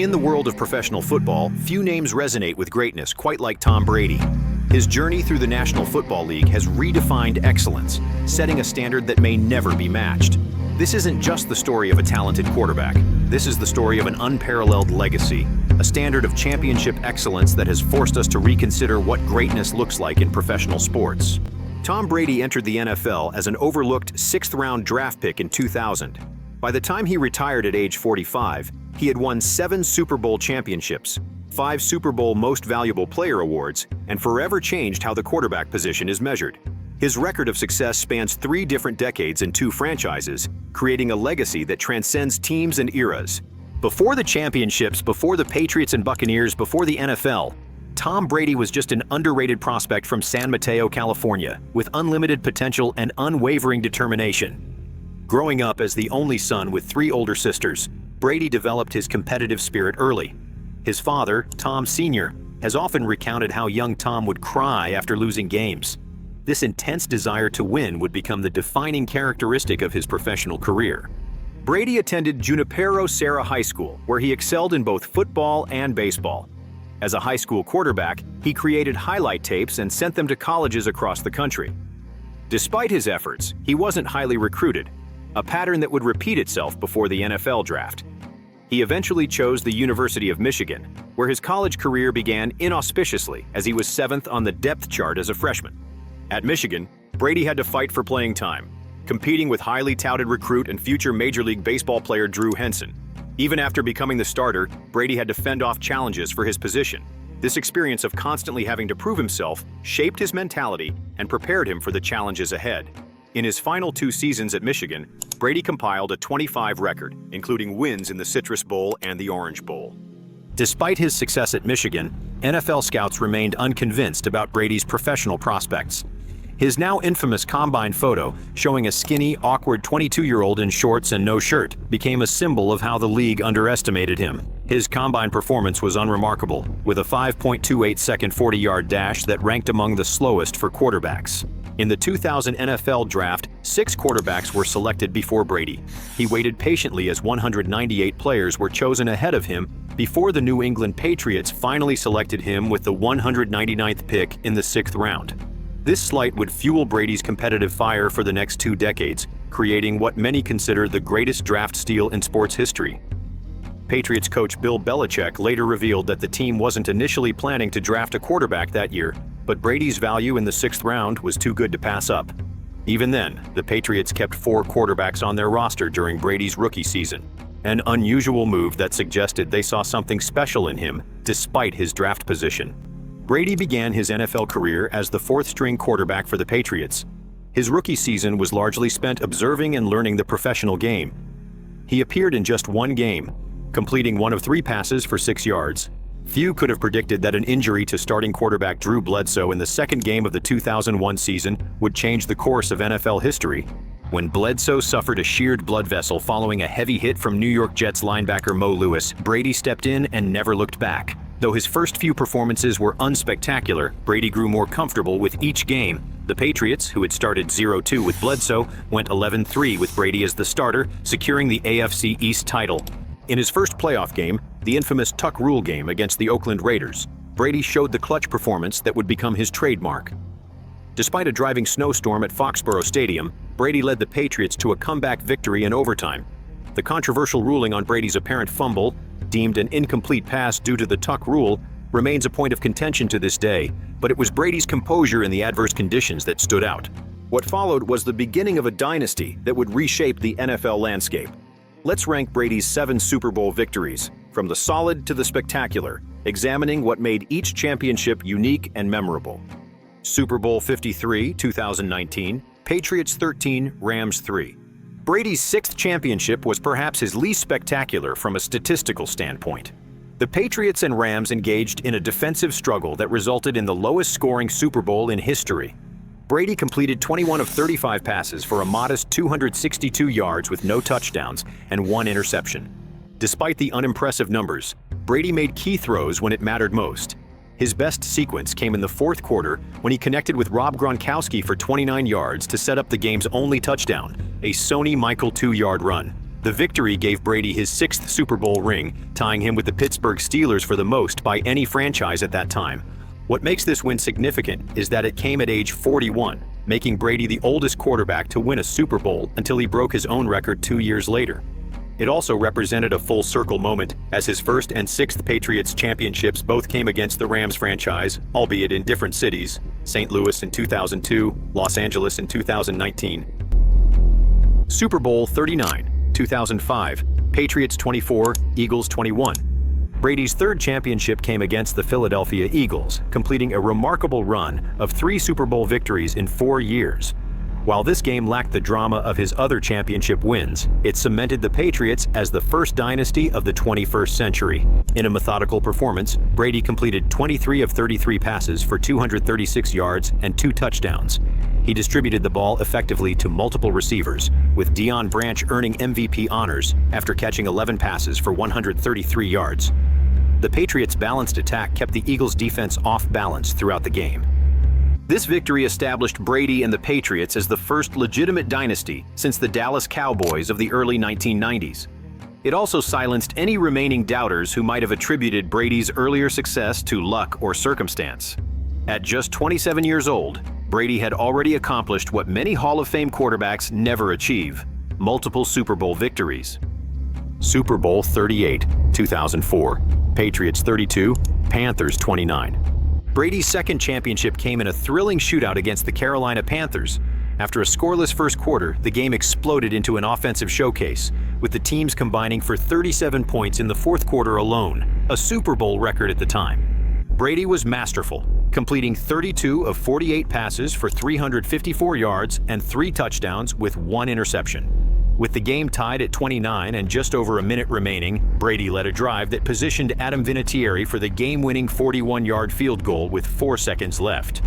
In the world of professional football, few names resonate with greatness quite like Tom Brady. His journey through the National Football League has redefined excellence, setting a standard that may never be matched. This isn't just the story of a talented quarterback. This is the story of an unparalleled legacy, a standard of championship excellence that has forced us to reconsider what greatness looks like in professional sports. Tom Brady entered the NFL as an overlooked sixth-round draft pick in 2000. By the time he retired at age 45, he had won 7 Super Bowl championships, 5 Super Bowl Most Valuable Player awards, and forever changed how the quarterback position is measured. His record of success spans 3 different decades and 2 franchises, creating a legacy that transcends teams and eras. Before the championships, before the Patriots and Buccaneers, before the NFL, Tom Brady was just an underrated prospect from San Mateo, California, with unlimited potential and unwavering determination. Growing up as the only son with 3 older sisters, Brady developed his competitive spirit early. His father, Tom Sr., has often recounted how young Tom would cry after losing games. This intense desire to win would become the defining characteristic of his professional career. Brady attended Junipero Serra High School, where he excelled in both football and baseball. As a high school quarterback, he created highlight tapes and sent them to colleges across the country. Despite his efforts, he wasn't highly recruited, a pattern that would repeat itself before the NFL draft. He eventually chose the University of Michigan, where his college career began inauspiciously as he was 7th on the depth chart as a freshman. At Michigan, Brady had to fight for playing time, competing with highly touted recruit and future Major League Baseball player Drew Henson. Even after becoming the starter, Brady had to fend off challenges for his position. This experience of constantly having to prove himself shaped his mentality and prepared him for the challenges ahead. In his final 2 seasons at Michigan, Brady compiled a 25 record, including wins in the Citrus Bowl and the Orange Bowl. Despite his success at Michigan, NFL scouts remained unconvinced about Brady's professional prospects. His now infamous combine photo, showing a skinny, awkward 22-year-old in shorts and no shirt, became a symbol of how the league underestimated him. His combine performance was unremarkable, with a 5.28-second 40-yard dash that ranked among the slowest for quarterbacks. In the 2000 NFL Draft, 6 quarterbacks were selected before Brady. He waited patiently as 198 players were chosen ahead of him before the New England Patriots finally selected him with the 199th pick in the 6th round. This slight would fuel Brady's competitive fire for the next 2 decades, creating what many consider the greatest draft steal in sports history. Patriots coach Bill Belichick later revealed that the team wasn't initially planning to draft a quarterback that year, but Brady's value in the 6th round was too good to pass up. Even then, the Patriots kept 4 quarterbacks on their roster during Brady's rookie season, an unusual move that suggested they saw something special in him despite his draft position. Brady began his NFL career as the 4th-string quarterback for the Patriots. His rookie season was largely spent observing and learning the professional game. He appeared in just 1 game, completing 1 of 3 passes for 6 yards. Few could have predicted that an injury to starting quarterback Drew Bledsoe in the 2nd game of the 2001 season would change the course of NFL history. When Bledsoe suffered a sheared blood vessel following a heavy hit from New York Jets linebacker Mo Lewis, Brady stepped in and never looked back. Though his first few performances were unspectacular, Brady grew more comfortable with each game. The Patriots, who had started 0-2 with Bledsoe, went 11-3 with Brady as the starter, securing the AFC East title. In his first playoff game, the infamous Tuck Rule game against the Oakland Raiders, Brady showed the clutch performance that would become his trademark. Despite a driving snowstorm at Foxborough Stadium, Brady led the Patriots to a comeback victory in overtime. The controversial ruling on Brady's apparent fumble, deemed an incomplete pass due to the Tuck Rule, remains a point of contention to this day, but it was Brady's composure in the adverse conditions that stood out. What followed was the beginning of a dynasty that would reshape the NFL landscape. Let's rank Brady's 7 Super Bowl victories, from the solid to the spectacular, examining what made each championship unique and memorable. Super Bowl 53, 2019, Patriots 13, Rams 3. Brady's 6th championship was perhaps his least spectacular from a statistical standpoint. The Patriots and Rams engaged in a defensive struggle that resulted in the lowest-scoring Super Bowl in history. Brady completed 21 of 35 passes for a modest 262 yards with no touchdowns and 1 interception. Despite the unimpressive numbers, Brady made key throws when it mattered most. His best sequence came in the 4th quarter when he connected with Rob Gronkowski for 29 yards to set up the game's only touchdown, a Sony Michael 2-yard run. The victory gave Brady his sixth Super Bowl ring, tying him with the Pittsburgh Steelers for the most by any franchise at that time. What makes this win significant is that it came at age 41, making Brady the oldest quarterback to win a Super Bowl until he broke his own record 2 years later. It also represented a full circle moment, as his first and sixth Patriots championships both came against the Rams franchise, albeit in different cities: St. Louis in 2002, Los Angeles in 2019. Super Bowl 39, 2005, Patriots 24, Eagles 21. Brady's third championship came against the Philadelphia Eagles, completing a remarkable run of 3 Super Bowl victories in 4 years. While this game lacked the drama of his other championship wins, it cemented the Patriots as the first dynasty of the 21st century. In a methodical performance, Brady completed 23 of 33 passes for 236 yards and 2 touchdowns. He distributed the ball effectively to multiple receivers, with Deion Branch earning MVP honors after catching 11 passes for 133 yards. The Patriots' balanced attack kept the Eagles' defense off balance throughout the game. This victory established Brady and the Patriots as the first legitimate dynasty since the Dallas Cowboys of the early 1990s. It also silenced any remaining doubters who might have attributed Brady's earlier success to luck or circumstance. At just 27 years old, Brady had already accomplished what many Hall of Fame quarterbacks never achieve: multiple Super Bowl victories. Super Bowl 38, 2004, Patriots 32, Panthers 29. Brady's second championship came in a thrilling shootout against the Carolina Panthers. After a scoreless first quarter, the game exploded into an offensive showcase, with the teams combining for 37 points in the fourth quarter alone, a Super Bowl record at the time. Brady was masterful, completing 32 of 48 passes for 354 yards and 3 touchdowns with 1 interception. With the game tied at 29 and just over a minute remaining, Brady led a drive that positioned Adam Vinatieri for the game-winning 41-yard field goal with 4 seconds left.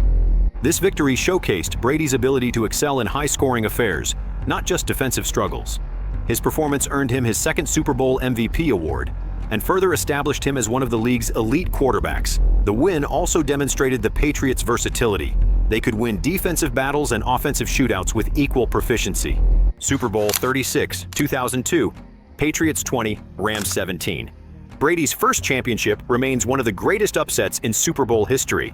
This victory showcased Brady's ability to excel in high-scoring affairs, not just defensive struggles. His performance earned him his second Super Bowl MVP award and further established him as one of the league's elite quarterbacks. The win also demonstrated the Patriots' versatility. They could win defensive battles and offensive shootouts with equal proficiency. Super Bowl 36, 2002, Patriots 20, Rams 17. Brady's first championship remains one of the greatest upsets in Super Bowl history.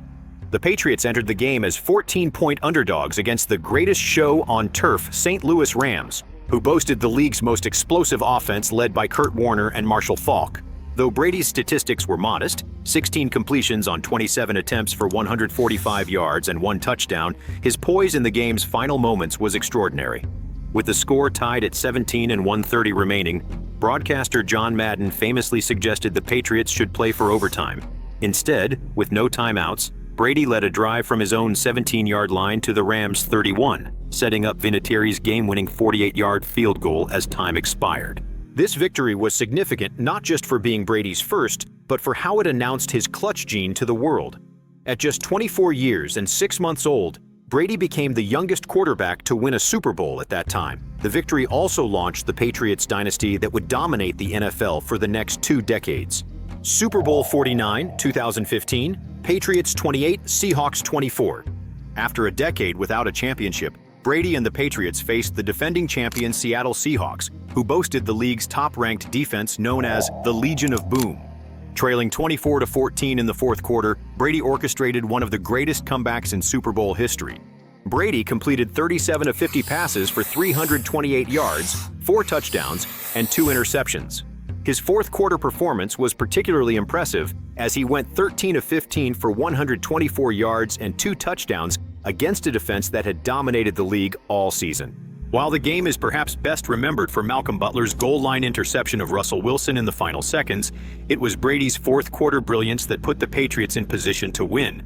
The Patriots entered the game as 14-point underdogs against the greatest show on turf, St. Louis Rams, who boasted the league's most explosive offense led by Kurt Warner and Marshall Faulk. Though Brady's statistics were modest, 16 completions on 27 attempts for 145 yards and 1 touchdown, his poise in the game's final moments was extraordinary. With the score tied at 17 and 1:30 remaining, broadcaster John Madden famously suggested the Patriots should play for overtime. Instead, with no timeouts, Brady led a drive from his own 17-yard line to the Rams' 31, setting up Vinatieri's game-winning 48-yard field goal as time expired. This victory was significant not just for being Brady's first, but for how it announced his clutch gene to the world. At just 24 years and 6 months old, Brady became the youngest quarterback to win a Super Bowl at that time. The victory also launched the Patriots dynasty that would dominate the NFL for the next 2 decades. Super Bowl 49, 2015, Patriots 28, Seahawks 24. After a decade without a championship, Brady and the Patriots faced the defending champion Seattle Seahawks, who boasted the league's top-ranked defense known as the Legion of Boom. Trailing 24-14 in the fourth quarter, Brady orchestrated one of the greatest comebacks in Super Bowl history. Brady completed 37 of 50 passes for 328 yards, 4 touchdowns, and 2 interceptions. His fourth quarter performance was particularly impressive as he went 13 of 15 for 124 yards and 2 touchdowns against a defense that had dominated the league all season. While the game is perhaps best remembered for Malcolm Butler's goal line interception of Russell Wilson in the final seconds, it was Brady's fourth quarter brilliance that put the Patriots in position to win.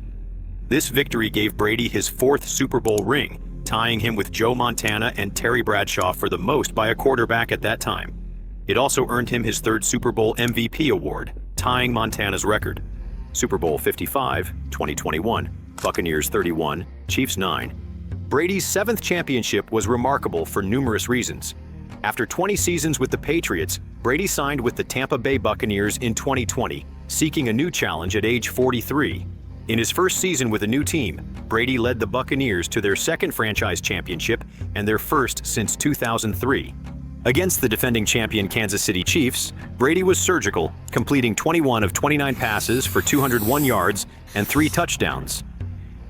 This victory gave Brady his 4th Super Bowl ring, tying him with Joe Montana and Terry Bradshaw for the most by a quarterback at that time. It also earned him his 3rd Super Bowl MVP award, tying Montana's record. Super Bowl 55, 2021, Buccaneers 31, Chiefs 9. Brady's 7th championship was remarkable for numerous reasons. After 20 seasons with the Patriots, Brady signed with the Tampa Bay Buccaneers in 2020, seeking a new challenge at age 43. In his first season with a new team, Brady led the Buccaneers to their 2nd franchise championship and their 1st since 2003. Against the defending champion Kansas City Chiefs, Brady was surgical, completing 21 of 29 passes for 201 yards and 3 touchdowns.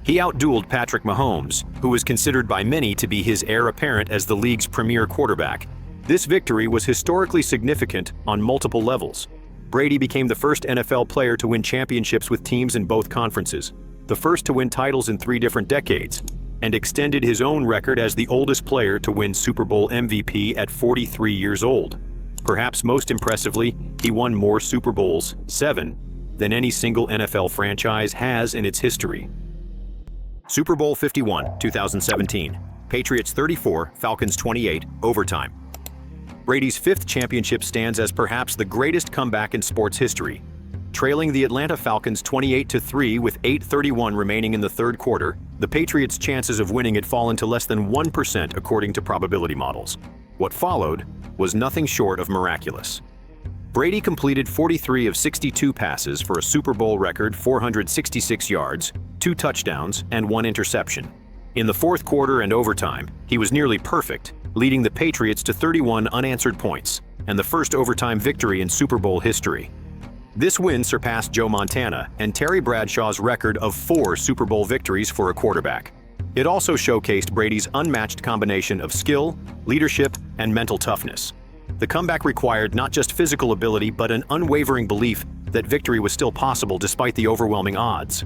He outdueled Patrick Mahomes, who was considered by many to be his heir apparent as the league's premier quarterback. This victory was historically significant on multiple levels. Brady became the first NFL player to win championships with teams in both conferences, the first to win titles in 3 different decades, and extended his own record as the oldest player to win Super Bowl MVP at 43 years old. Perhaps most impressively, he won more Super Bowls, 7, than any single NFL franchise has in its history. Super Bowl 51, 2017. Patriots 34, Falcons 28, overtime. Brady's 5th championship stands as perhaps the greatest comeback in sports history. Trailing the Atlanta Falcons 28-3 with 8:31 remaining in the 3rd quarter, the Patriots' chances of winning had fallen to less than 1% according to probability models. What followed was nothing short of miraculous. Brady completed 43 of 62 passes for a Super Bowl record 466 yards, 2 touchdowns, and 1 interception. In the 4th quarter and overtime, he was nearly perfect, leading the Patriots to 31 unanswered points, and the first overtime victory in Super Bowl history. This win surpassed Joe Montana and Terry Bradshaw's record of 4 Super Bowl victories for a quarterback. It also showcased Brady's unmatched combination of skill, leadership, and mental toughness. The comeback required not just physical ability but an unwavering belief that victory was still possible despite the overwhelming odds.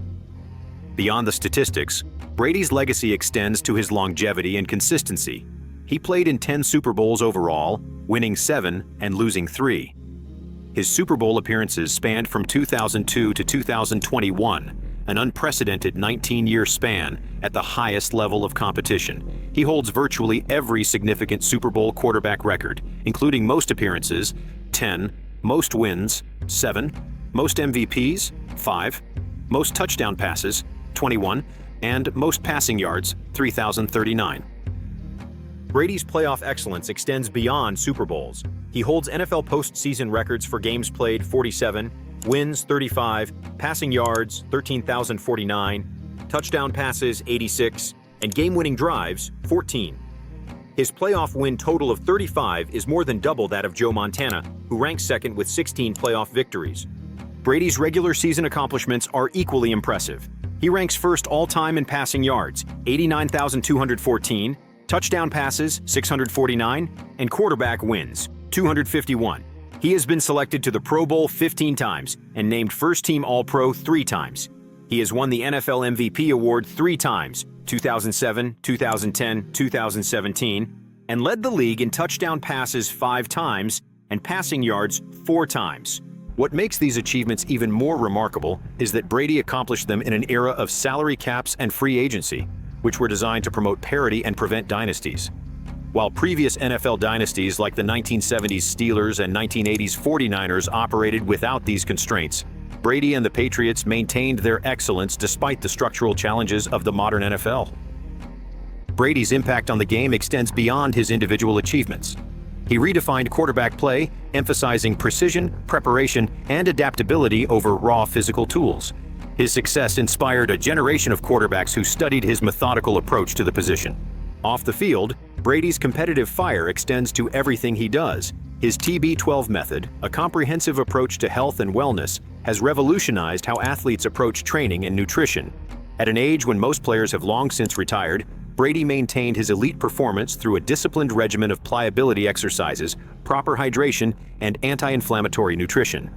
Beyond the statistics, Brady's legacy extends to his longevity and consistency. He played in 10 Super Bowls overall, winning 7 and losing 3. His Super Bowl appearances spanned from 2002 to 2021, an unprecedented 19-year span at the highest level of competition. He holds virtually every significant Super Bowl quarterback record, including most appearances, 10, most wins, 7, most MVPs, 5, most touchdown passes, 21, and most passing yards, 3,039. Brady's playoff excellence extends beyond Super Bowls. He holds NFL postseason records for games played 47, wins 35, passing yards 13,049, touchdown passes 86, and game-winning drives 14. His playoff win total of 35 is more than double that of Joe Montana, who ranks second with 16 playoff victories. Brady's regular season accomplishments are equally impressive. He ranks first all-time in passing yards, 89,214, touchdown passes, 649, and quarterback wins, 251. He has been selected to the Pro Bowl 15 times and named first-team All-Pro 3 times. He has won the NFL MVP award 3 times, 2007, 2010, 2017, and led the league in touchdown passes 5 times and passing yards 4 times. What makes these achievements even more remarkable is that Brady accomplished them in an era of salary caps and free agency, which were designed to promote parity and prevent dynasties. While previous NFL dynasties like the 1970s Steelers and 1980s 49ers operated without these constraints, Brady and the Patriots maintained their excellence despite the structural challenges of the modern NFL. Brady's impact on the game extends beyond his individual achievements. He redefined quarterback play, emphasizing precision, preparation, and adaptability over raw physical tools. His success inspired a generation of quarterbacks who studied his methodical approach to the position. Off the field, Brady's competitive fire extends to everything he does. His TB12 method, a comprehensive approach to health and wellness, has revolutionized how athletes approach training and nutrition. At an age when most players have long since retired, Brady maintained his elite performance through a disciplined regimen of pliability exercises, proper hydration, and anti-inflammatory nutrition.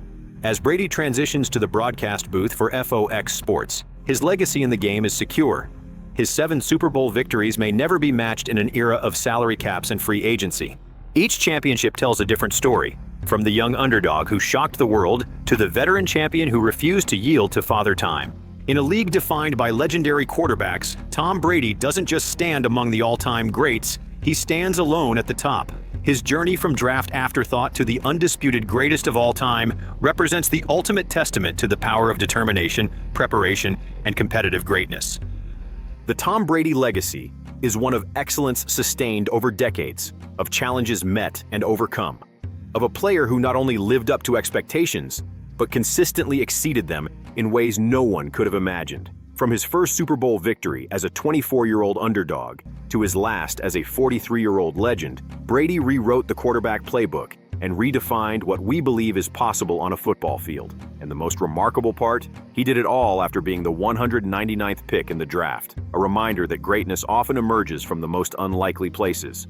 As Brady transitions to the broadcast booth for FOX Sports, his legacy in the game is secure. His 7 Super Bowl victories may never be matched in an era of salary caps and free agency. Each championship tells a different story, from the young underdog who shocked the world to the veteran champion who refused to yield to Father Time. In a league defined by legendary quarterbacks, Tom Brady doesn't just stand among the all-time greats, he stands alone at the top. His journey from draft afterthought to the undisputed greatest of all time represents the ultimate testament to the power of determination, preparation, and competitive greatness. The Tom Brady legacy is one of excellence sustained over decades, of challenges met and overcome, of a player who not only lived up to expectations, but consistently exceeded them in ways no one could have imagined. From his first Super Bowl victory as a 24-year-old underdog to his last as a 43-year-old legend, Brady rewrote the quarterback playbook and redefined what we believe is possible on a football field. And the most remarkable part? He did it all after being the 199th pick in the draft, a reminder that greatness often emerges from the most unlikely places.